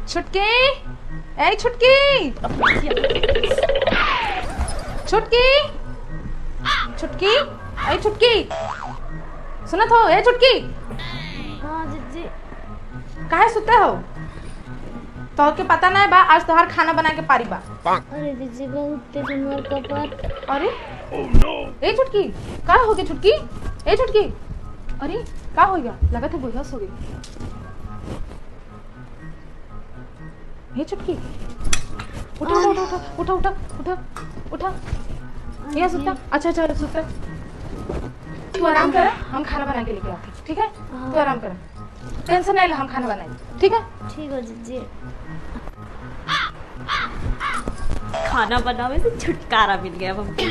छुटकी, ए छुटकी, छुटकी, छुटकी, ए छुटकी, सुनत हो? ए छुटकी, हाँ जीजी। काहे सुते हो? तो के पता नहीं बा आज तोहार खाना बना के पारी बा। अरे जीजी बहुत तेज मोर कपार। अरे ए छुटकी, का हो गई छुटकी? ए छुटकी, अरे का हो गया? लगा था बेहोश हो गई। ए छुटकी, उठा उठा उठा उठा उठा उठा उठा। ये सुता? अच्छा अच्छा सुता। तू आराम कर, हम खाना बना के लेके आते, ठीक है? तू आराम कर, टेंशन नहीं ले, हम खाना बनाएंगे, ठीक है? ठीक है जीजी। खाना बनावे से छुटकारा मिल गया हमको।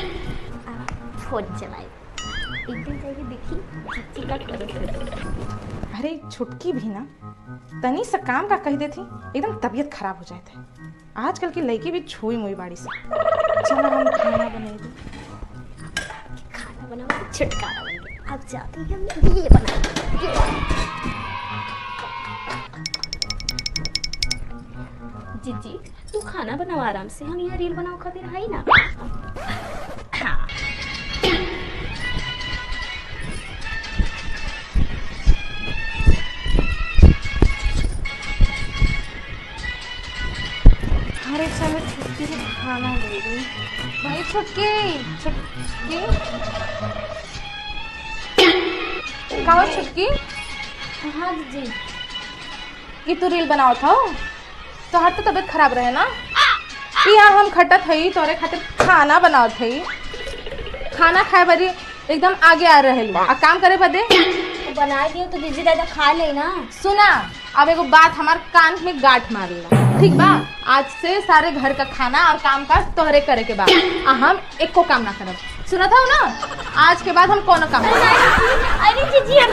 फोन चलाए एक दिन जाके देखी जीजी का कर। अरे छुटकी भी ना तनी सा काम का कह देती एकदम तबीयत खराब हो जाए थे। आजकल की लड़की भी छुई मुई बाड़ी से। चलो हम खाना बनाए दे। खाना बनावे से छुटकारा मिल गया। अब जाते हैं हम ये बनाएंगे। जीजी तू खाना बनाओ आराम से, हम यहाँ रील बनाओ खातिर है ना। हाँ। अरे चलो छुटकी से खाना ले दे भाई। छुटकी, छुटकी, कहाँ हो छुटकी? हाँ जीजी। ये तो रील बनाओ था तो हर तो तबीयत खराब रहे ना। यहाँ हम खटत हई तोरे खातिर खाना बनाओ थई। खाना खाए बरी एकदम आगे आ रहे लो आ काम करे बदे तो बना दियो तो जीजी दादा खा ले ना। सुना, अब एगो बात हमार कान में गांठ मार ला, ठीक बा? आज से सारे घर का खाना और काम काज तोहरे करे के बाद हम एको काम ना करब। सुना था ना? आज के बाद हम कोनो काम अरे जीजी हम